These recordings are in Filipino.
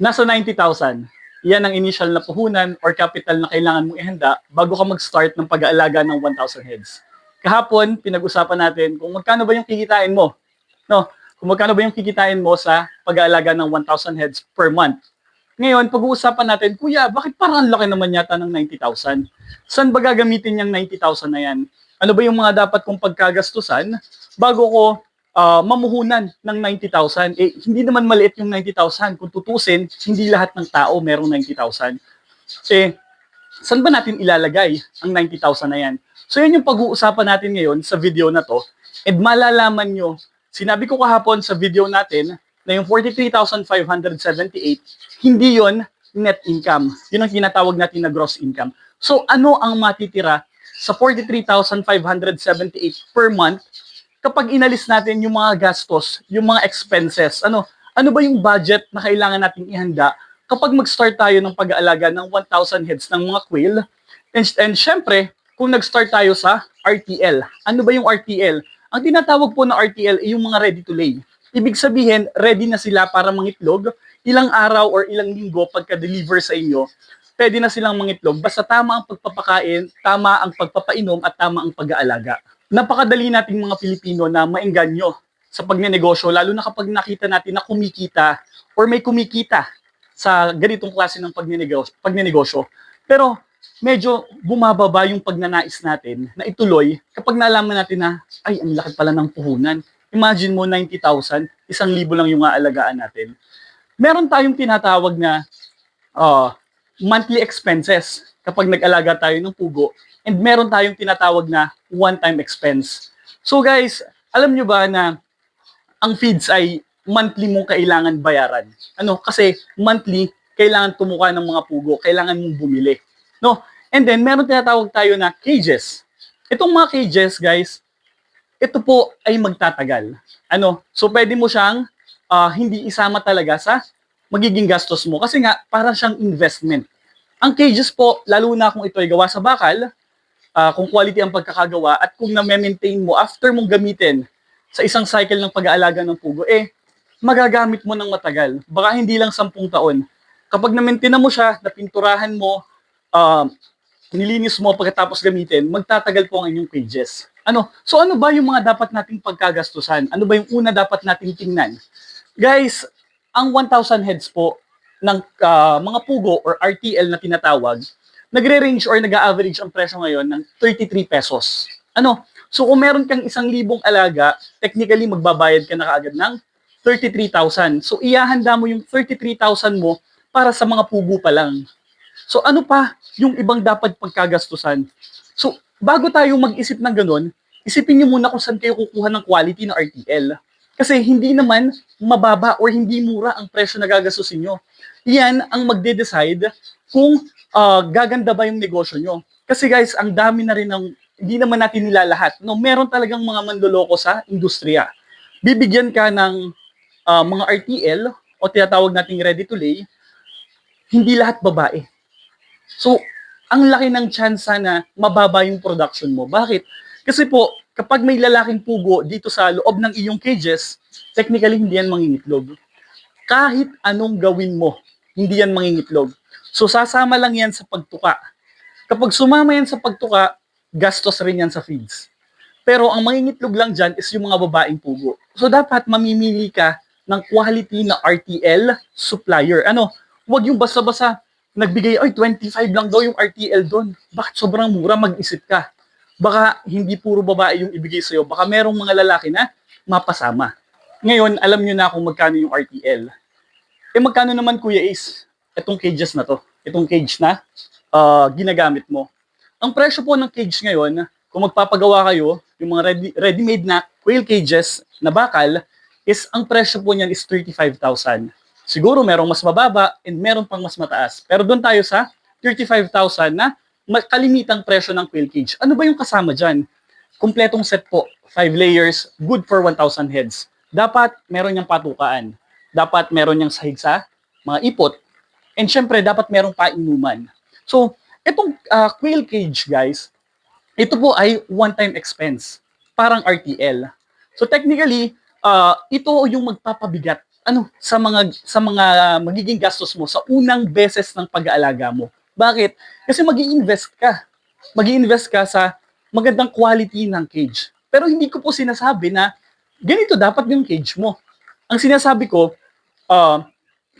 Nasa 90,000. Yan ang initial na puhunan or capital na kailangan mong ihanda bago ka mag-start ng pag-aalaga ng 1,000 heads. Kahapon, pinag-usapan natin kung magkano ba yung kikitain mo. No? Kung magkano ba yung kikitain mo sa pag-aalaga ng 1,000 heads per month. Ngayon, pag-uusapan natin, Kuya, bakit parang ang laki naman yata ng 90,000? Saan ba gagamitin yung 90,000 na yan? Ano ba yung mga dapat kong pagkagastusan bago ko mamuhunan ng 90,000? Eh, hindi naman maliit yung 90,000. Kung tutusin, hindi lahat ng tao merong 90,000. Eh, saan ba natin ilalagay ang 90,000 na yan? So, yun yung pag-uusapan natin ngayon sa video na to. And malalaman nyo, sinabi ko kahapon sa video natin na yung 43,578, hindi yon net income. Yun ang tinatawag natin na gross income. So, ano ang matitira sa 43,578 per month kapag inalis natin yung mga gastos, yung mga expenses? Ano ba yung budget na kailangan nating ihanda kapag mag-start tayo ng pag-aalaga ng 1,000 heads ng mga quail? And syempre, kung nag-start tayo sa RTL. Ano ba yung RTL? Ang tinatawag po na RTL ay yung mga ready to lay. Ibig sabihin, ready na sila para mangitlog. Ilang araw or ilang linggo pagka-deliver sa inyo, pwede na silang mangitlog. Basta tama ang pagpapakain, tama ang pagpapainom, at tama ang pag-aalaga. Napakadali nating mga Pilipino na maengganyo sa pagnenegosyo, lalo na kapag nakita natin na kumikita or may kumikita sa ganitong klase ng pagnenegosyo. Pero medyo bumababa yung pagnanais natin na ituloy kapag nalaman natin na, ay, ang laki pala ng puhunan. Imagine mo, 90,000, 1,000 lang yung aalagaan natin. Meron tayong tinatawag na monthly expenses kapag nag-alaga tayo ng pugo, and meron tayong tinatawag na one-time expense. So guys, alam nyo ba na ang feeds ay monthly mong kailangan bayaran? Kasi monthly, kailangan tumuka ng mga pugo, kailangan mong bumili. No? And then, meron tinatawag tayo na cages. Itong mga cages, guys, ito po ay magtatagal. So pwede mo siyang hindi isama talaga sa magiging gastos mo kasi nga para siyang investment. Ang cages po, lalo na kung ito ay gawa sa bakal, kung quality ang pagkakagawa at kung na-maintain mo after mong gamitin sa isang cycle ng pag-aalaga ng pugo, magagamit mo ng matagal. Baka hindi lang 10 taon. Kapag na-maintain mo siya, napinturahan mo, nilinis mo pagkatapos gamitin, magtatagal po ang inyong cages. So ano ba yung mga dapat nating pagkagastusan? Ano ba yung una dapat nating tingnan? Guys, ang 1,000 heads po ng mga pugo or RTL na tinatawag, nagre-range or nag-average ang presyo ngayon ng 33 pesos. So kung meron kang 1,000 alaga, technically magbabayad ka na kaagad ng 33,000. So ihahanda mo yung 33,000 mo para sa mga pugo pa lang. So ano pa yung ibang dapat pagkagastusan? So bago tayo mag-isip ng ganun, isipin niyo muna kung saan kayo kukuha ng quality ng RTL. Kasi hindi naman mababa or hindi mura ang presyo na gagastusin nyo. Yan ang magde-decide kung gaganda ba yung negosyo nyo. Kasi guys, ang dami na rin ng, hindi naman natin nilalahat. Meron talagang mga manloloko sa industriya. Bibigyan ka ng mga RTL o tinatawag nating ready to lay, hindi lahat babae. So, ang laki ng tsansa na mababa yung production mo. Bakit? Kasi po, kapag may lalaking pugo dito sa loob ng iyong cages, technically hindi yan mangingitlog. Kahit anong gawin mo, hindi yan mangingitlog. So, sasama lang yan sa pagtuka. Kapag sumama yan sa pagtuka, gastos rin yan sa feeds. Pero ang mangingitlog lang dyan is yung mga babaeng pugo. So, dapat mamimili ka ng quality na RTL supplier. Huwag yung basta-basta nagbigay, 25 lang daw yung RTL doon. Bakit sobrang mura? Mag-isip ka. Baka hindi puro babae yung ibigay sa'yo. Baka merong mga lalaki na mapasama. Ngayon, alam nyo na kung magkano yung RTL. Magkano naman, Kuya Ace, itong cages na to? Itong cage na ginagamit mo. Ang presyo po ng cage ngayon, kung magpapagawa kayo, yung mga ready-made na quail cages na bakal, is ang presyo po niyan is 35,000. Siguro merong mas mababa and meron pang mas mataas. Pero doon tayo sa 35,000 na kalimitang presyo ng quail cage. Ano ba yung kasama dyan? Kompletong set po, 5 layers, good for 1,000 heads. Dapat meron niyang patukaan. Dapat meron niyang sahig sa mga ipot. And syempre, dapat merong painuman. So, itong quail cage, guys, ito po ay one-time expense. Parang RTL. So, technically, ito yung magpapabigat sa mga magiging gastos mo sa unang beses ng pag-aalaga mo. Bakit? Kasi mag-i-invest ka sa magandang quality ng cage. Pero hindi ko po sinasabi na ganito dapat yung cage mo. Ang sinasabi ko, uh,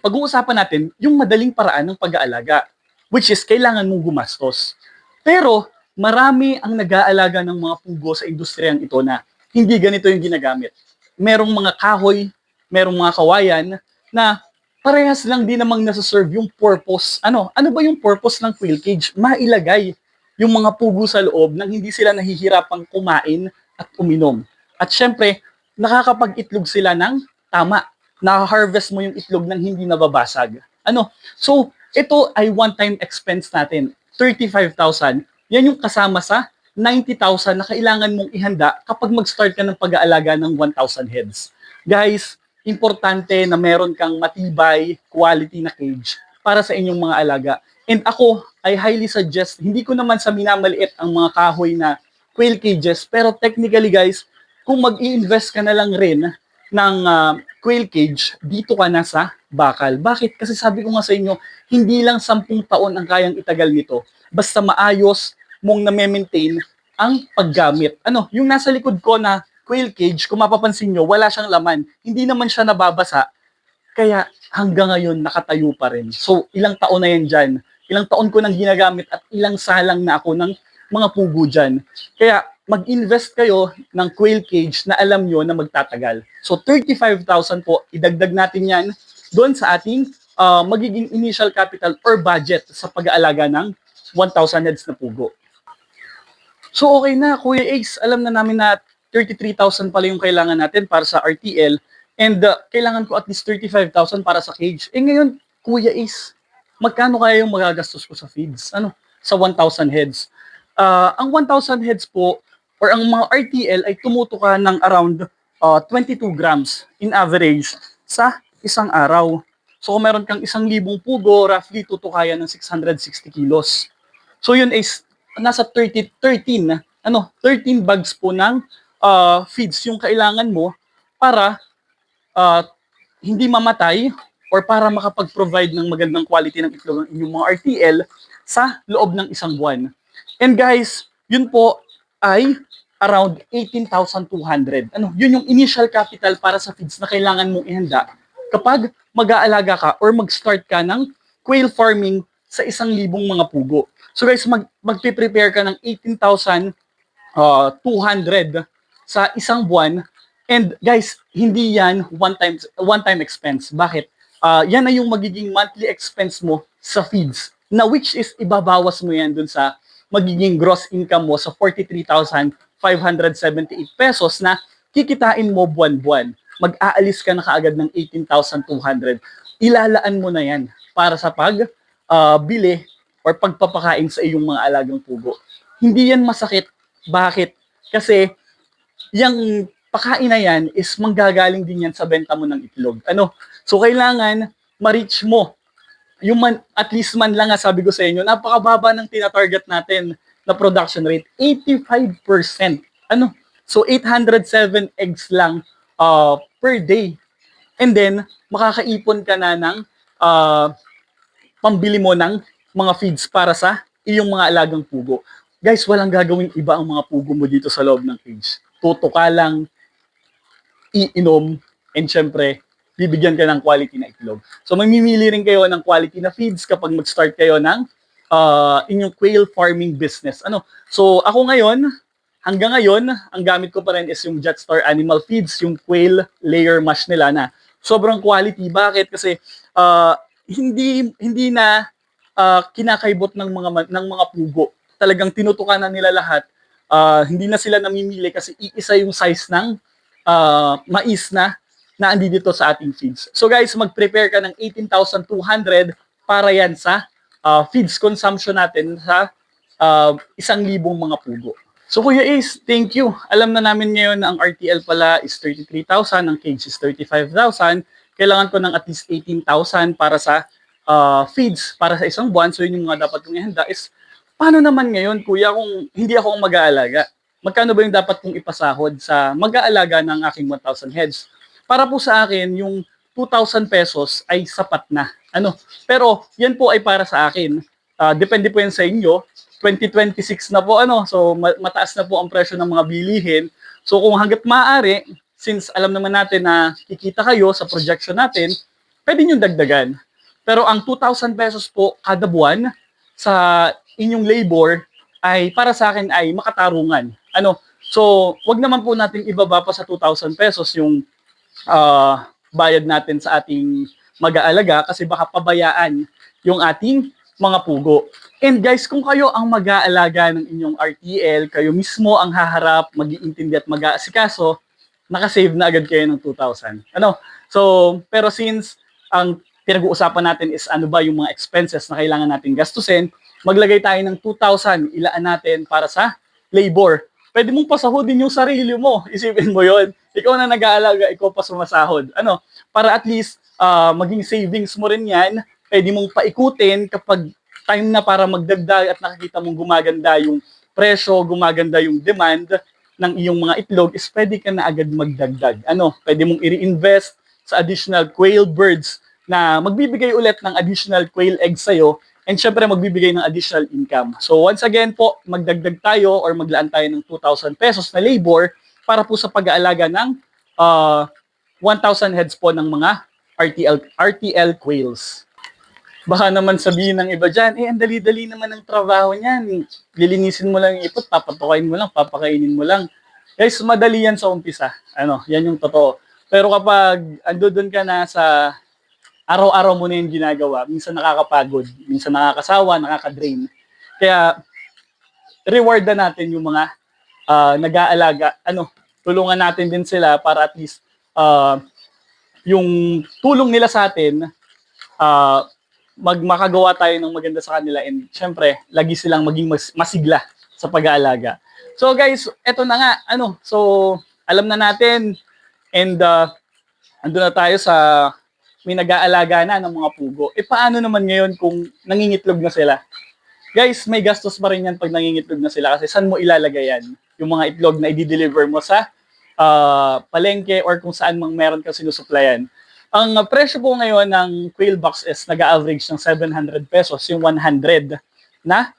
pag-uusapan natin yung madaling paraan ng pag-aalaga, which is kailangan mong gumastos. Pero marami ang nag-aalaga ng mga pugo sa industriyang ito na hindi ganito yung ginagamit. Merong mga kahoy, merong mga kawayan na parehas lang din namang nasa-serve yung purpose. Ano ba yung purpose ng quail cage? Mailagay yung mga pugo sa loob nang hindi sila nahihirapang kumain at uminom. At syempre, nakakapag-itlog sila ng tama. Na-harvest mo yung itlog nang hindi nababasag. So, ito ay one-time expense natin. 35,000. Yan yung kasama sa 90,000 na kailangan mong ihanda kapag mag-start ka ng pag-aalaga ng 1,000 heads. Guys, importante na meron kang matibay, quality na cage para sa inyong mga alaga. And ako, I highly suggest, hindi ko naman sa minamaliit ang mga kahoy na quail cages, pero technically guys, kung mag-i-invest ka na lang rin ng quail cage, dito ka na sa bakal. Bakit? Kasi sabi ko nga sa inyo, hindi lang 10 taon ang kayang itagal nito. Basta maayos mong na-maintain ang paggamit. Yung nasa likod ko na quail cage, kung mapapansin nyo, wala siyang laman. Hindi naman siya nababasa. Kaya hanggang ngayon, nakatayo pa rin. So, ilang taon na yan dyan. Ilang taon ko nang ginagamit at ilang salang na ako ng mga pugo dyan. Kaya mag-invest kayo ng quail cage na alam nyo na magtatagal. So, 35,000 po, idagdag natin yan doon sa ating magiging initial capital or budget sa pag-aalaga ng 1,000 heads na pugo. So okay na, Kuya Ace, alam na namin na 33,000 pala yung kailangan natin para sa RTL and kailangan ko at least 35,000 para sa cage. Ngayon, Kuya Ace, magkano kaya yung magagastos ko sa feeds? Sa 1,000 heads? Ang 1,000 heads po or ang mga RTL ay tumutuka ng around 22 grams in average sa isang araw. So kung meron kang 1,000 pugo, roughly tutukayan ng 660 kilos. So yun is nasa 13 bags po ng feeds yung kailangan mo para hindi mamatay or para makapag-provide ng magandang quality ng itlog ng inyong mga RTL sa loob ng isang buwan. And guys, yun po ay around 18,200. Yun yung initial capital para sa feeds na kailangan mong ihanda kapag mag-aalaga ka or mag-start ka ng quail farming sa 1,000 mga pugo. So guys, magpe-prepare ka ng 18,200 sa isang buwan. And guys, hindi yan one-time expense. Bakit? Yan na yung magiging monthly expense mo sa feeds. Na which is ibabawas mo yan dun sa magiging gross income mo sa 43,578 pesos na kikitain mo buwan-buwan. Mag-aalis ka na kaagad ng 18,200. Ilalaan mo na yan para sa bili or pagpapakain sa iyong mga alagang pugo. Hindi yan masakit. Bakit? Kasi yung pakain na yan is manggagaling din yan sa benta mo ng itlog. So kailangan ma-reach mo yung at least man lang sabi ko sa inyo, napakababa ng tina-target natin na production rate, 85%. So 807 eggs lang per day. And then makakaipon ka na ng pambili mo ng mga feeds para sa iyong mga alagang pugo. Guys, walang gagawing iba ang mga pugo mo dito sa loob ng cage. Tutuka lang, iinom, and syempre, bibigyan ka ng quality na itlog. So, mamimili rin kayo ng quality na feeds kapag mag-start kayo ng inyong quail farming business. So, ako hanggang ngayon, ang gamit ko pa rin is yung Jetstar Animal Feeds, yung quail layer mash nila na sobrang quality. Bakit? Kasi hindi na kinakaibot ng mga pugo. Talagang tinutukan na nila lahat. Hindi na sila namimili kasi iisa yung size ng mais na andi dito sa ating feeds. So guys, mag-prepare ka ng 18,200 para yan sa feeds consumption natin sa 1,000 mga pugo. So Kuya Ace, thank you. Alam na namin ngayon na ang RTL pala is 33,000, ang cage is 35,000. Kailangan ko ng at least 18,000 para sa feeds para sa isang buwan. So yun yung mga dapat kong ihanda is, paano naman ngayon Kuya kung hindi ako ang mag-aalaga? Magkano ba yung dapat kong ipasahod sa mag-aalaga ng aking 1,000 heads? Para po sa akin, yung 2,000 pesos ay sapat na. Pero yan po ay para sa akin. Depende po yan sa inyo. 2026 na po so mataas na po ang presyo ng mga bilihin. So kung hangga't maaari, since alam naman natin na kikita kayo sa projection natin, pwede nyo dagdagan. Pero ang 2,000 pesos po kada buwan sa inyong labor ay para sa akin ay makatarungan. So wag naman po natin ibaba pa sa 2,000 pesos yung bayad natin sa ating mag-aalaga kasi baka pabayaan yung ating mga pugo. And guys, kung kayo ang mag-aalaga ng inyong RTL, kayo mismo ang haharap, mag-iintindi at mag-aasikaso, nakasave na agad kayo ng 2,000. So, pero since ang pinag-uusapan natin is ano ba yung mga expenses na kailangan natin gastusin, maglagay tayo ng 2,000, ilaan natin para sa labor. Pwede mong pasahodin yung sarili mo. Isipin mo yon. Ikaw na nag-aalaga, ikaw pa sumasahod. Para at least maging savings mo rin yan. Pwede mong paikutin kapag time na para magdagdag at nakikita mong gumaganda yung presyo, gumaganda yung demand ng iyong mga itlog, is pwede ka na agad magdagdag. Pwede mong i-reinvest sa additional quail birds na magbibigay ulit ng additional quail eggs sa'yo, and syempre magbibigay ng additional income. So once again po, magdagdag tayo or maglaan tayo ng 2,000 pesos na labor para po sa pag-aalaga ng 1,000 heads po ng mga RTL quails. Baka naman sabihin ng iba dyan, ang dali-dali naman ng trabaho niyan. Lilinisin mo lang yung ipot, papatukain mo lang, papakainin mo lang. Guys, madali yan sa umpisa. Yan yung totoo. Pero kapag andun ka na sa araw-araw mo na yung ginagawa, minsan nakakapagod, minsan nakakasawa, nakakadrain. Kaya, reward na natin yung mga nag-aalaga. Tulungan natin din sila para at least yung tulong nila sa atin, makagawa tayo ng maganda sa kanila, and syempre, lagi silang maging masigla sa pag-aalaga. So guys, eto na nga, so alam na natin, and andun na tayo sa may nag-aalaga na ng mga pugo. Paano naman ngayon kung nangingitlog na sila? Guys, may gastos pa rin yan pag nangingitlog na sila kasi saan mo ilalagay yan? Yung mga itlog na i-deliver mo sa palengke or kung saan mang meron kang sinusuplayan. Ang presyo po ngayon ng quail box is nag-average ng 700 pesos, yung 100 na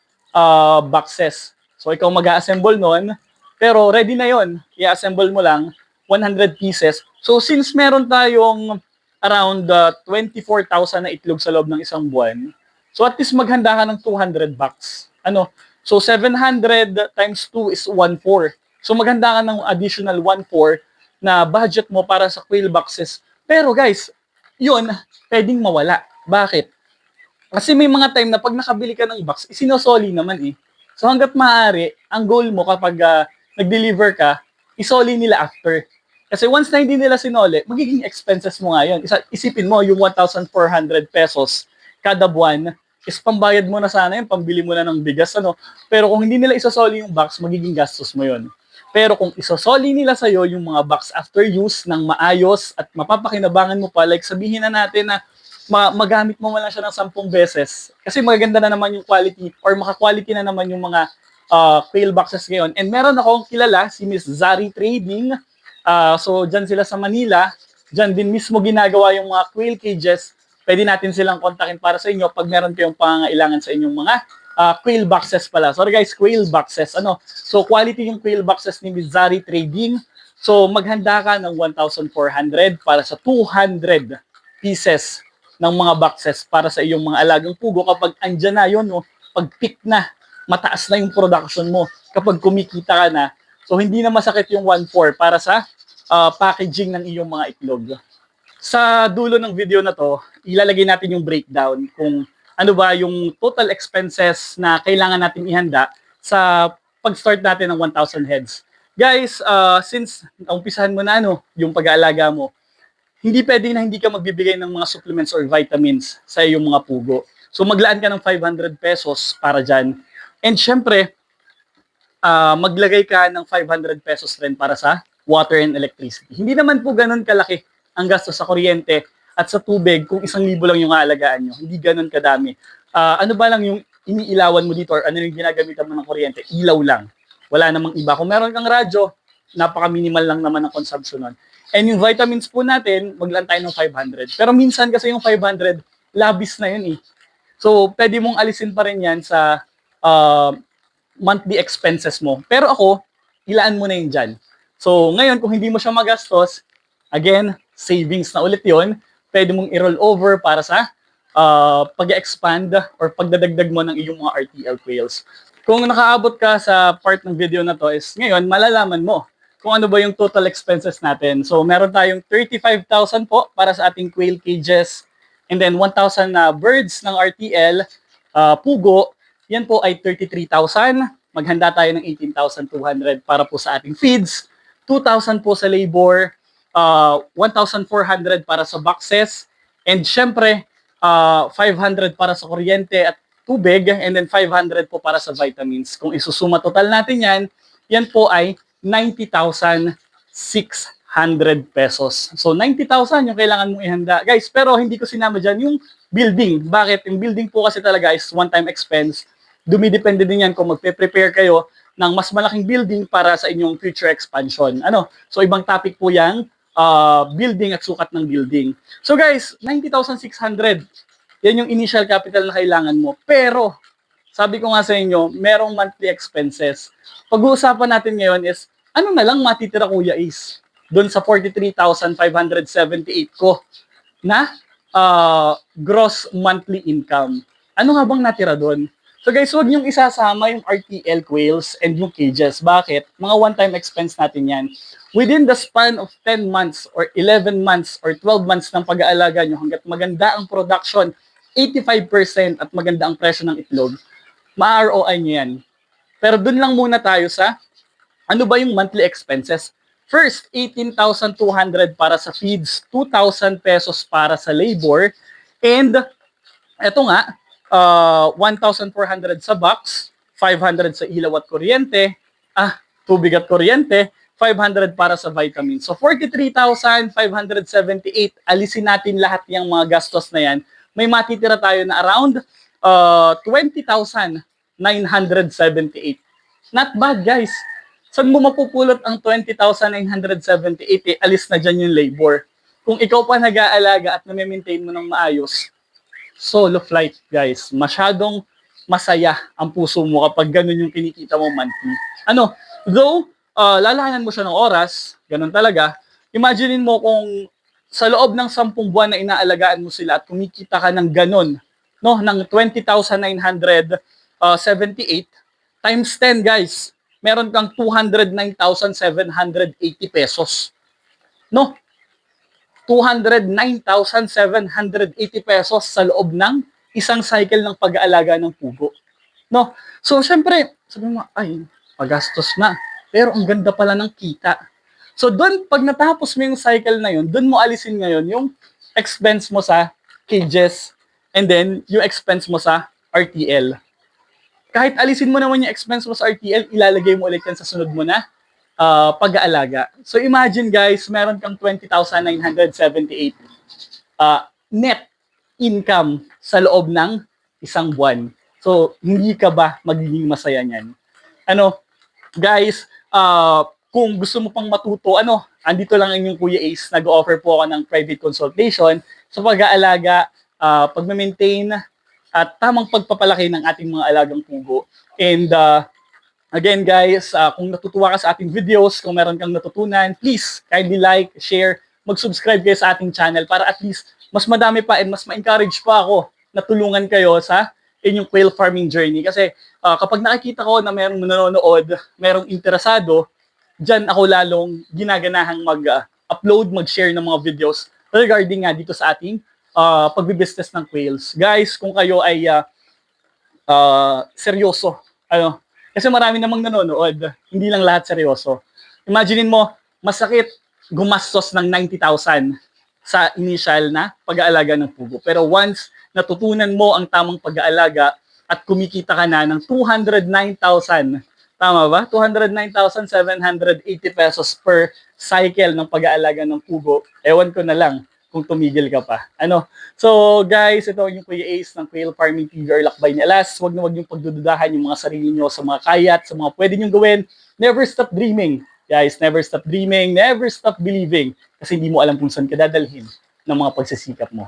boxes. So ikaw mag-assemble nun, pero ready na yon. I-assemble mo lang 100 pieces. So since meron tayong around 24,000 na itlog sa loob ng isang buwan, so at least maghanda ka ng 200 box. So 700 times 2 is 1,400. So maghanda ka ng additional 1,400 na budget mo para sa quail boxes. Pero guys, yun, pwedeng mawala. Bakit? Kasi may mga time na pag nakabili ka ng box, isinosoli naman eh. So hanggat maaari, ang goal mo kapag nag-deliver ka, isoli nila after. Kasi once na hindi nila sinoli, magiging expenses mo nga yun. Isipin mo, yung 1,400 pesos kada buwan, is pambayad mo na sana yun, pambili mo na ng bigas. Pero kung hindi nila isosoli yung box, magiging gastos mo yun. Pero kung isosoli nila sa'yo yung mga box after use ng maayos at mapapakinabangan mo pa, like sabihin na natin na magamit mo lang siya ng 10 beses, kasi maganda na naman yung quality or maka-quality na naman yung mga quail boxes ngayon. And meron akong kilala, si Miss Zari Trading. So dyan sila sa Manila, dyan din mismo ginagawa yung mga quail cages. Pwede natin silang kontakin para sa inyo pag meron kayong pangangailangan sa inyong mga quail boxes pala. Sorry guys, quail boxes. So quality yung quail boxes ni Miss Zari Trading. So maghanda ka ng 1,400 para sa 200 pieces ng mga boxes para sa iyong mga alagang pugo kapag andyan na yun, pag peak na, mataas na yung production mo, kapag kumikita ka na. So hindi na masakit yung 1,400 para sa packaging ng iyong mga itlog. Sa dulo ng video na to, ilalagay natin yung breakdown kung ano ba yung total expenses na kailangan natin ihanda sa pag-start natin ng 1,000 heads. Guys, since umpisahan mo na yung pag-aalaga mo, hindi pwede na hindi ka magbibigay ng mga supplements or vitamins sa iyong mga pugo. So maglaan ka ng 500 pesos para dyan. And syempre, maglagay ka ng 500 pesos rin para sa water and electricity. Hindi naman po ganun kalaki ang gastos sa kuryente at sa tubig kung 1,000 lang yung aalagaan nyo. Hindi ganun kadami. Ano ba lang yung iniilawan mo dito or ano yung ginagamitan mo ng kuryente? Ilaw lang. Wala namang iba. Kung meron kang radyo, napaka-minimal lang naman ang consumption nun. And yung vitamins po natin, maglaan tayo ng 500. Pero minsan kasi yung 500, labis na yun eh. So, pwede mong alisin pa rin yan sa monthly expenses mo. Pero ako, ilaan mo na yun dyan. So, ngayon, kung hindi mo siya magastos, again, savings na ulit yon. Pwede mong i-roll over para sa pag-expand or pagdadagdag mo ng iyong mga RTL quails. Kung nakaabot ka sa part ng video na to is ngayon, malalaman mo kung ano ba yung total expenses natin. So, meron tayong 35,000 po para sa ating quail cages and then 1,000 na birds ng RTL, pugo, yan po ay 33,000. Maghanda tayo ng 18,200 para po sa ating feeds, 2,000 po sa labor, 1,400 para sa boxes, and syempre, 500 para sa kuryente at tubig, and then 500 po para sa vitamins. Kung isusuma total natin yan, yan po ay 90,600 pesos. So 90,000 yung kailangan mong ihanda. Guys, pero hindi ko sinama dyan yung building. Bakit? Yung building po kasi talaga is one-time expense. Dumidepende din yan kung magpe-prepare kayo ng mas malaking building para sa inyong future expansion. So ibang topic po yan, building at sukat ng building. So guys, 90,600. Yan yung initial capital na kailangan mo. Pero, sabi ko nga sa inyo, merong monthly expenses. Pag-uusapan natin ngayon is, ano na lang matitira Kuya Ace? Doon sa 43,578 ko na gross monthly income. Ano nga bang natira doon? So guys, huwag niyong isasama yung RTL quails and yung cages. Bakit? Mga one-time expense natin yan. Within the span of 10 months or 11 months or 12 months ng pag-aalaga nyo, hanggat maganda ang production, 85% at maganda ang presyo ng itlog, ma-ROI nyo yan. Pero dun lang muna tayo sa ano ba yung monthly expenses. First, 18,200 para sa feeds, 2,000 pesos para sa labor, and eto nga, 1,400 sa box, 500 sa ilaw at kuryente, tubig at kuryente, 500 para sa vitamins. So 43,578, alisin natin lahat yung mga gastos na yan. May matitira tayo na around 20,978. Not bad, guys. Saan mo mapupulot ang 20,978? Alis na dyan yung labor. Kung ikaw pa nag-aalaga at na-maintain mo ng maayos, solo flight, guys. Masyadong masaya ang puso mo kapag ganun yung kinikita mo monthly. Though, lalahanan mo siya ng oras, ganun talaga. Imaginein mo kung sa loob ng 10 buwan na inaalagaan mo sila at kumikita ka ng ganun, no, ng 20,978 times 10, guys. Meron kang 209,780 pesos. No? 209,780 pesos sa loob ng isang cycle ng pag-aalaga ng pugo. No? So, syempre, sabi mo, ay, pagastos na. Pero ang ganda pala ng kita. So, doon, pag natapos mo yung cycle na yun, doon mo alisin ngayon yung expense mo sa cages and then yung expense mo sa RTL. Kahit alisin mo naman yung expense mo sa RTL, ilalagay mo ulit yan sa sunod mo na pag-aalaga. So imagine guys, meron kang 20,978 net income sa loob ng isang buwan. So hindi ka ba magiging masaya niyan? Guys, kung gusto mo pang matuto, andito lang ang inyong Kuya Ace. Nag-offer po ako ng private consultation sa pag-aalaga, pag-maintain, at tamang pagpapalaki ng ating mga alagang pugo. And again guys, kung natutuwa ka sa ating videos, kung meron kang natutunan, please kindly like, share, mag-subscribe kayo sa ating channel para at least mas madami pa and mas ma-encourage pa ako na tulungan kayo sa inyong quail farming journey. Kasi kapag nakikita ko na merong nanonood, merong interesado, dyan ako lalong ginaganahang mag-upload, mag-share ng mga videos regarding nga dito sa ating pagbibusiness ng quails. Guys, kung kayo ay seryoso, kasi marami namang nanonood, hindi lang lahat seryoso. Imaginein mo, masakit gumastos ng 90,000 sa initial na pag-aalaga ng pugo. Pero once natutunan mo ang tamang pag-aalaga at kumikita ka na ng 209,000, tama ba? 209,780 pesos per cycle ng pag-aalaga ng pugo. Ewan ko na lang kung tumigil ka pa. So guys, ito yung Kuya Ace ng Quail Farming TV or Lakbay ni Alas. Huwag na huwag yung pagdududahan yung mga sarili nyo sa mga kaya at sa mga pwede nyong gawin. Never stop dreaming. Guys, never stop dreaming, never stop believing kasi hindi mo alam kung saan ka dadalhin ng mga pagsisikap mo.